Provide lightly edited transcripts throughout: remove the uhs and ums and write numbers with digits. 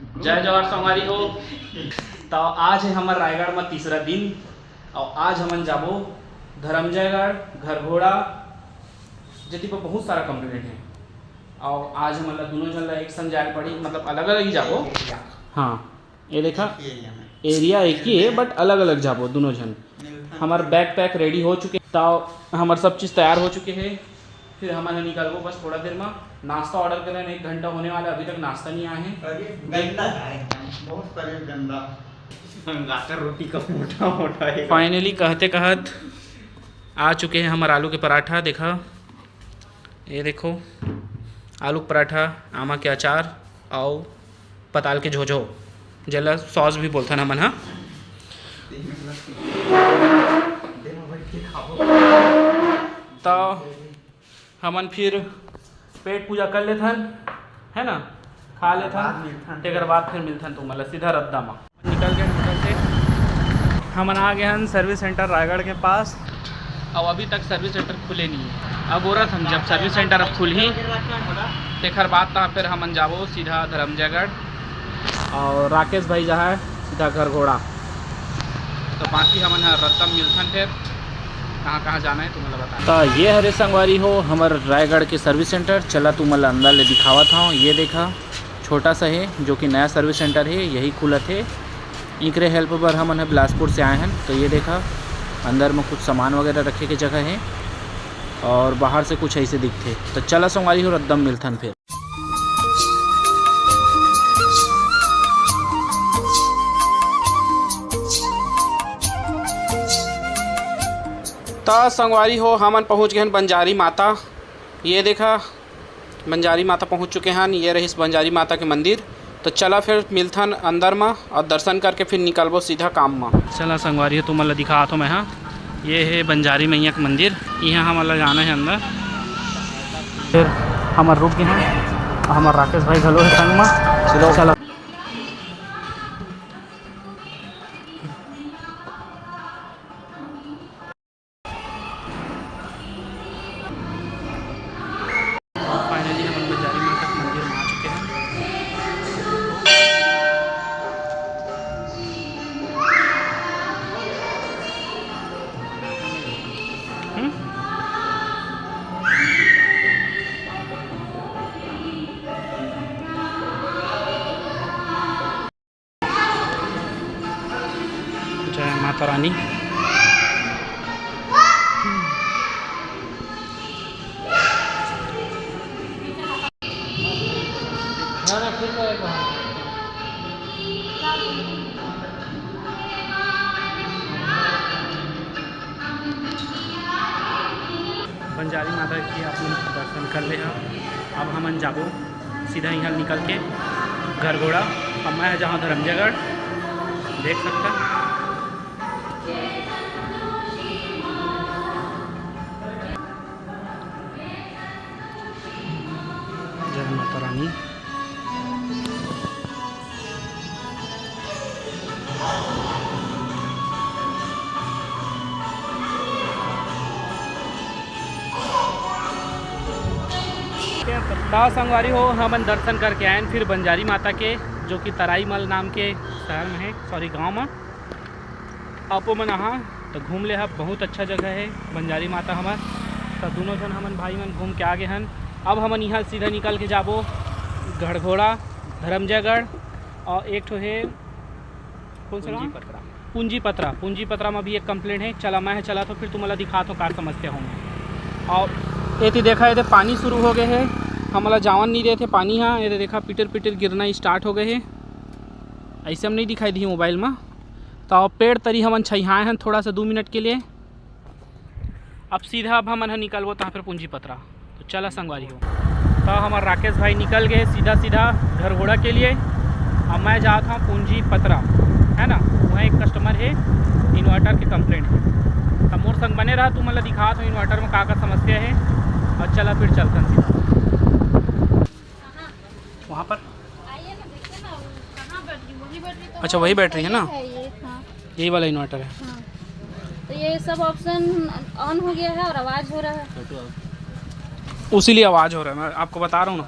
जय जवाहर संगवारी हो। तो आज है हमार रायगढ़ में तीसरा दिन और आज हमन जाबो धरमजयगढ़ घरघोड़ा जति पर बहुत सारा कंप्लेंट है और आज हम दोनों जन एक संग जाए पड़ी, मतलब अलग अलग ही जाबो। हाँ ये देखा एरिया एक ही है बट अलग अलग जाबो दोनों जन। हमार बैग पैक रेडी हो चुके, तो हमार सब चीज़ तैयार हो चुके हैं। फिर हमारे निकलबो बस थोड़ा देर में। नाश्ता ऑर्डर करें 1 घंटा होने वाला, अभी तक नाश्ता नहीं आया है। बहुत गंदा रोटी का मोटा मोटा है। फाइनली कहते कहत आ चुके हैं हमारे आलू के पराठा। देखा ये देखो आलू के पराठा, आमा के अचार और पताल के झोझो जला सॉस भी बोलता ना मन। हाँ तो हमन फिर पेट पूजा कर लेथन है ना, खा लेथन, तेकर बाद फिर मिलथन तो मतलब सीधा रद्दा में निकल के हमन आ गए हैं सर्विस सेंटर रायगढ़ के पास। अब अभी तक सर्विस सेंटर खुले नहीं है। अब हो रहा था जब सर्विस सेंटर अब खुल ही तेकर बाद था फिर हमन जाबो सीधा धरमजयगढ़ और राकेश भाई जहाँ है सीधा घरघोड़ा। तो बाकी हमन रद्दा मिलथन फिर कहाँ जाना है तुम्हें बता। तो ये हरे संगवारी हो हमारे रायगढ़ के सर्विस सेंटर। चला तुम्हें अंदर ले दिखावा था। ये देखा छोटा सा है जो कि नया सर्विस सेंटर है, यही खुला थे। इकरे हेल्प पर हम बिलासपुर से आए हैं। तो ये देखा अंदर में कुछ सामान वगैरह रखे की जगह है और बाहर से कुछ ऐसे दिखते। तो चला संगवारी हो रद्दम मिलथन फिर। तो संगवारी हो हमन पहुँच गए हैं बंजारी माता। ये देखा बंजारी माता पहुँच चुके हैं। ये रही बंजारी माता के मंदिर। तो चला फिर मिलथन अंदर में और दर्शन करके फिर निकलबो सीधा काम में। चला संगवारी हो तुम मतलब दिखा तो मैं। हाँ ये है बंजारी मैया का मंदिर, यहाँ हम मतलब जाना है अंदर। फिर हमार रुक गए हैं, हमार राकेश भाई घलो है संग में। चलो चला फाइनली हम बंजारी माता के मंदिर में आ चुके हैं। जय माता रानी। बंजारी माता की आप दर्शन कर ले। अब हमन जाबो सीधा यहाँ निकल के घरघोड़ा। अब मैं जहाँ धरमजयगढ़ देख सकता। जय माता रानी। संगवारी हो हमन दर्शन करके आए फिर बंजारी माता के, जो कि तराईमल नाम के शहर में है, सॉरी गांव में। आपो मन यहाँ तो घूम ले। बहुत अच्छा जगह है बंजारी माता हमार। तो दोनों जन हमन भाई मन घूम के आ गए हैं। अब हमन यहाँ सीधा निकल के जाबो घरघोड़ा धरमजयगढ़ और एक ठो है कौन सा पूंजी पत्रा में भी एक कंप्लेंट है। चला मैं चला तो फिर तुम्हारा दिखा तो कार समझते होंगे। और ये देखा ये पानी शुरू हो गए है, हमारा जावन नहीं रहे थे पानी। हाँ ये देखा पिटर पिटर गिरना स्टार्ट हो गए हैं। ऐसे हम नहीं दिखाई दी मोबाइल में। तो पेड़ तरी हमन छाए हैं थोड़ा सा 2 मिनट के लिए। अब सीधा अब हमन निकलबो तहाँ फिर पूंजी पत्रा। तो चला संगवारी हो। तो हमारे राकेश भाई निकल गए सीधा घरघोड़ा के लिए। अब मैं जाता हूँ पूंजी पत्रा है ना, वहाँ एक कस्टमर है इन्वर्टर के कंप्लेंट है। तो मोर संग बने रहा, तुम मतलब दिखा तो इन्वर्टर में का समस्या है। और चला फिर चलता सीधा वहाँ पर। अच्छा वही बैटरी है ना, यही वाला इन्वर्टर है। तो ये सब ऑप्शन ऑन हो गया है और आवाज़ हो रहा है, उसी लिए आवाज़ हो रहा है। मैं आपको बता रहा हूँ ना।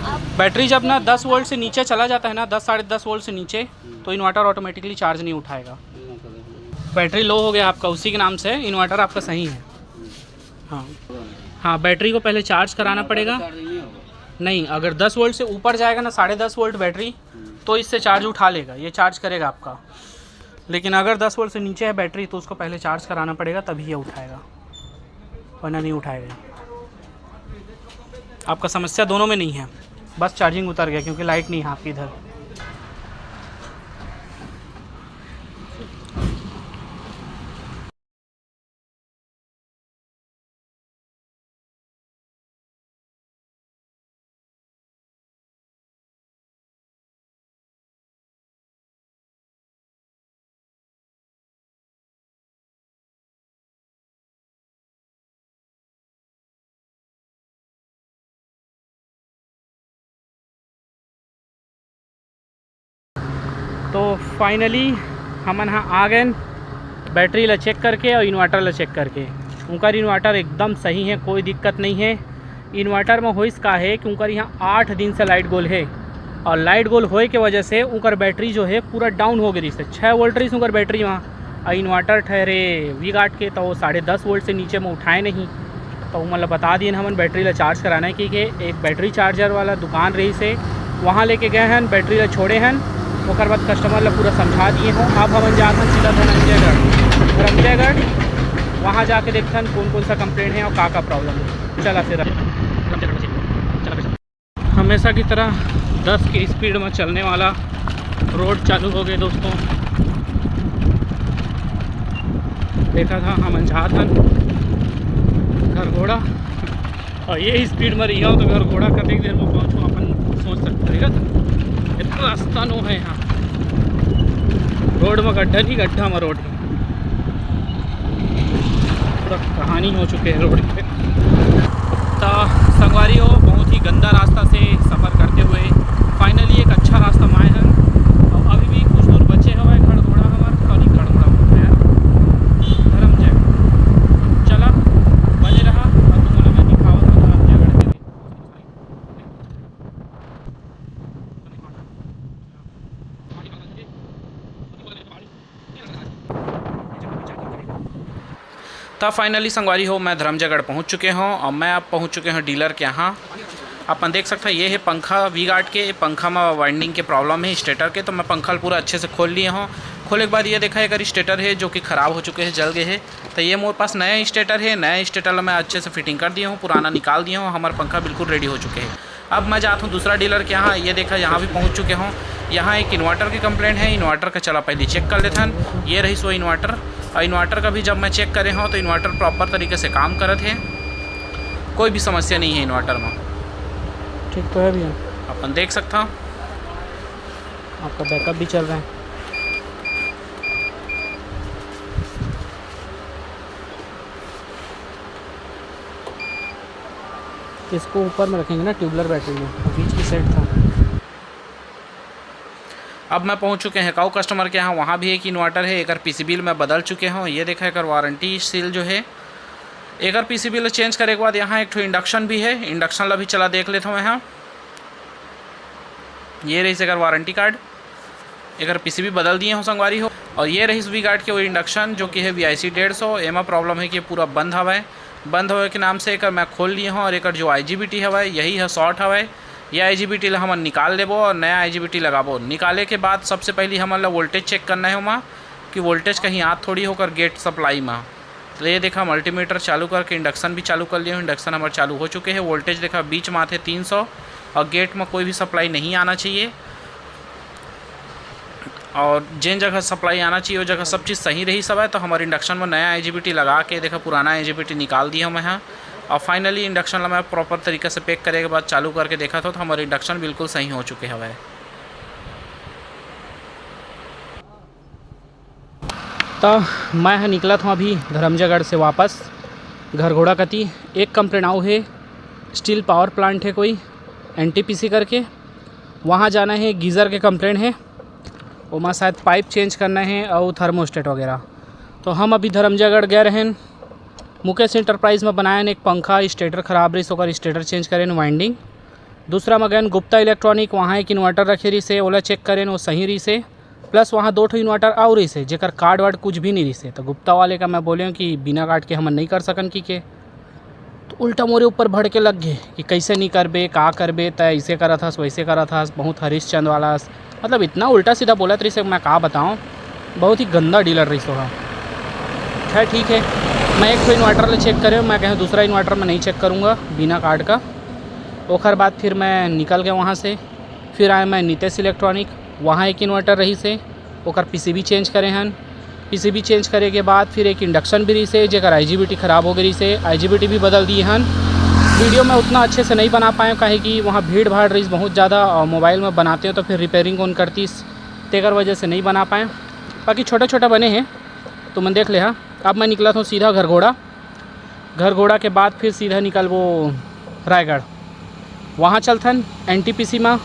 आप बैटरी जब ना 10 वोल्ट से नीचे चला जाता है ना, 10 साढ़े 10 वोल्ट से नीचे, तो इन्वर्टर ऑटोमेटिकली चार्ज नहीं उठाएगा। बैटरी लो हो गया आपका, उसी के नाम से इन्वर्टर आपका सही है। हाँ हाँ, बैटरी को पहले चार्ज कराना पड़ेगा। नहीं, अगर 10 वोल्ट से ऊपर जाएगा ना, 10.5 वोल्ट बैटरी, तो इससे चार्ज उठा लेगा, ये चार्ज करेगा आपका। लेकिन अगर 10 वोल्ट से नीचे है बैटरी, तो उसको पहले चार्ज कराना पड़ेगा, तभी ये उठाएगा, वरना नहीं उठाएगा। आपका समस्या दोनों में नहीं है, बस चार्जिंग उतर गया क्योंकि लाइट नहीं है आपकी इधर। तो फाइनली हम यहाँ आ गए बैटरी ला चेक करके और इन्वर्टर ला चेक करके। उनका इन्वर्टर एकदम सही है, कोई दिक्कत नहीं है। इन्वर्टर में होइस का है कि उनका यहाँ 8 दिन से लाइट गोल है, और लाइट गोल होए के वजह से उनका बैटरी जो है पूरा डाउन हो गई। 6 वोल्ट रही उनका बैटरी वहाँ, और इन्वर्टर ठहरे V-गार्ड के, तो वो 10.5 वोल्ट से नीचे में उठाए नहीं। तो मतलब बता दिए हम बैटरी ला चार्ज कराना है कि एक बैटरी चार्जर वाला दुकान रही से वहाँ लेके गए हैं, बैटरी ला छोड़े हैं, ओकर बाद कस्टमर ला पूरा समझा दिए हों। अब हम जाते हैं सीधा धनंजयगढ़, वहाँ जाके देखते हैं कौन कौन सा कंप्लेंट है और का प्रॉब्लम है। चला फिर हमेशा की तरह 10 की स्पीड में चलने वाला रोड चालू हो गए दोस्तों। देखा था हम जातन घर घोड़ा, और ये स्पीड में रही हो तो घर घोड़ा कतनी देर में पहुँचो अपन सोच सकते हैं। इतना रास्ता नो है यहाँ, रोड में गड्ढा नहीं गड्ढा में रोड है, पूरा कहानी हो चुके हैं रोड पे। तो संगवारी हो, बहुत ही गंदा रास्ता से सफ़र करते हुए फाइनली एक अच्छा रास्ता में आए हैं। और अभी भी कुछ दूर बचे हुए घर घोड़ा हमारे, सॉरी घर घोड़ा बोलते हैं धर्मजयगढ़। चला बने रहा और तुम मैं दिखाओ धर्मजयगढ़ के लिए। तब फाइनली संगवारी हो मैं धर्मजयगढ़ पहुंच चुके हूं, और मैं अब पहुंच चुके हैं डीलर के यहाँ। अपन देख सकते हैं ये है पंखा V-गार्ड के, पंखा में वाइंडिंग के प्रॉब्लम है स्टेटर के। तो मैं पंखा पूरा अच्छे से खोल लिए हूँ। खोलने के बाद ये देखा एक स्टेटर है जो कि ख़राब हो चुके हैं, जल गए हैं। तो ये मेरे पास नया स्टेटर है, नया स्टेटर मैं अच्छे से फिटिंग कर दिया हूँ, पुराना निकाल दिया हूँ। हमारा पंखा बिल्कुल रेडी हो चुके हैं। अब मैं जाता हूँ दूसरा डीलर के यहाँ। ये देखा यहाँ भी पहुँच चुके हूँ। यहाँ एक इन्वर्टर की कंप्लेंट है, इन्वर्टर का चला पहले चेक कर लेते हैं। ये रही सो इन्वर्टर, और इन्वर्टर का भी जब मैं चेक करे हूँ तो इन्वर्टर प्रॉपर तरीके से काम करत है, कोई भी समस्या नहीं है इन्वर्टर में। ठीक तो है भैया, अपन देख सकता हूँ आपका बैकअप भी चल रहा है। इसको ऊपर में रखेंगे ना ट्यूबलर बैटरी में, बीच की सेट था। अब मैं पहुंच चुके हैं काऊ कस्टमर के यहाँ। वहाँ भी एक इन्वर्टर है, एक PCB मैं बदल चुके हूँ। ये देखा एक वारंटी सील जो है, एक PCB चेंज करे के बाद यहाँ एक इंडक्शन भी है, इंडक्शन ला भी चला देख लेता हूँ यहाँ। ये रही एक वारंटी कार्ड, एक PCB बदल दिए हो संगवारी हो। और ये रही V-गार्ड के वो इंडक्शन जो कि है VIC 150। एमा प्रॉब्लम है कि पूरा बंद हवा है, बंद होए के नाम से एक मैं खोल लिए हूँ। और एक जो IGBT हवा है यही है शॉर्ट हवा है, यह IGBT हम निकाल लेबो और नया IGBT लगाबो। निकाले के बाद सबसे पहले हमारा वोल्टेज चेक करना है वहाँ कि वोल्टेज कहीं हाथ थोड़ी होकर गेट सप्लाई में। तो ये देखा मल्टीमीटर चालू करके इंडक्शन भी चालू कर लिए हूँ। इंडक्शन हमारे चालू हो चुके हैं। वोल्टेज देखा बीच में आते 300, और गेट में कोई भी सप्लाई नहीं आना चाहिए, और जिन जगह सप्लाई आना चाहिए वो जगह सब चीज़ सही रही सब है। तो हमारे इंडक्शन में नया IGBT लगा के देखा पुराना IGBT निकाल दिया मैं यहाँ। और फाइनली इंडक्शन मैं प्रॉपर तरीके से पैक करने के बाद चालू करके देखा था तो हमारे इंडक्शन बिल्कुल सही हो चुके हैं। तो मैं निकला था अभी धर्मजयगढ़ से वापस घर घोड़ा कती। एक कंप्लेंट आओ है, स्टील पावर प्लांट है कोई NTPC करके, वहाँ जाना है। गीज़र के कंप्लेंट है, वहाँ शायद पाइप चेंज करना है और थर्मोस्टेट वगैरह। तो हम अभी धर्मजयगढ़ गए रहें, मुकेश इंटरप्राइज़ में बनाए एक पंखा, स्टेटर ख़राब रही, सोकर स्टेटर चेंज करें वाइंडिंग। दूसरा में गए गुप्ता इलेक्ट्रॉनिक, वहाँ एक इन्वर्टर रखे रही से, ओला चेक करें वो सही रही से, प्लस वहाँ 2 ठो इन्वर्टर और रही से जेकर कार्ड वार्ड कुछ भी नहीं रही से। तो गुप्ता वाले का मैं बोले कि बिना कार्ड के हम नहीं कर सकन की तो उल्टा मोरे ऊपर भड़ के लग गए कि कैसे नहीं करबे, का करबे, त ऐसे करा था वैसे करा था, बहुत हरीशचंद वाला, मतलब इतना उल्टा सीधा बोला रही से मैं का बताऊँ, बहुत ही गंदा डीलर रही सो। हाँ खैर ठीक है, मैं एक तो इन्वर्टर ले चेक करे, मैं कहीं दूसरा इन्वर्टर में नहीं चेक करूँगा बिना कार्ड का। ओखर बाद फिर मैं निकल गया वहाँ से, फिर आए मैं नीतेश इलेक्ट्रॉनिक, वहाँ एक इन्वर्टर रही से, ओकर पीसीबी चेंज करे हन। पीसीबी चेंज करे के बाद फिर एक इंडक्शन भी रही से जेकर आईजीबीटी ख़राब हो गई से, आईजीबीटी भी बदल दी हन। वीडियो में उतना अच्छे से नहीं बना पाए काहे कि वहाँ भीड़ भाड़ रही बहुत ज़्यादा, और मोबाइल में बनाते हो तो फिर रिपेयरिंग कौन करती, तेकर वजह से नहीं बना पाए। बाकी छोटे छोटे बने हैं तो मैं देख ले। हाँ अब मैं निकला था सीधा घरघोड़ा के बाद फिर सीधा निकल वो रायगढ़, वहाँ चलथन एनटीपीसी में,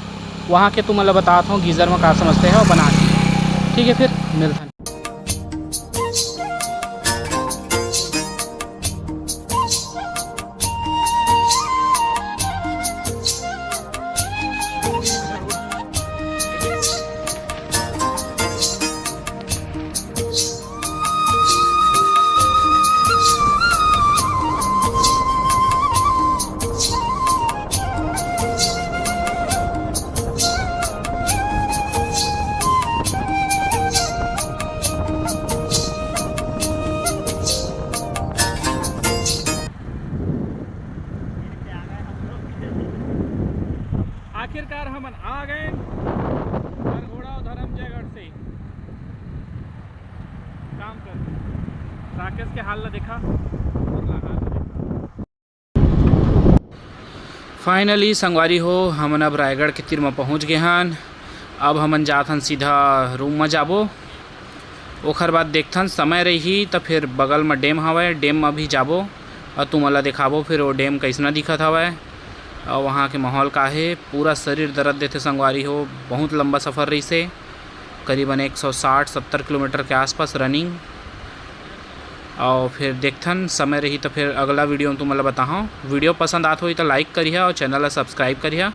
वहाँ के तुम मतलब बताता हूँ गीज़र में का समझते हैं और बना के। ठीक है फिर मिलता। आखिरकार हम आ गए घरघोड़ा और धर्मजयगढ़ से काम कर। राकेश के हाल देखा और लगा फाइनली संगवारी हो हमन अब रायगढ़ के तीर में पहुँच गए हन। अब हमन जाथन सीधा रूम में जाबो, ओखर बाद देखथन समय रही तो फिर बगल में डैम हवय, डैम में भी जाबो और तुमला दिखाबो फिर वो डैम कैसना दिखत हवय और वहाँ के माहौल का है। पूरा शरीर दर्द देते संगवारी हो, बहुत लंबा सफ़र रही से, करीबन 160-70 किलोमीटर के आसपास रनिंग। और फिर देखथन समय रही तो फिर अगला वीडियो में तुमला बताऊँ। वीडियो पसंद आत हो तो लाइक करिए और चैनल सब्सक्राइब करिए।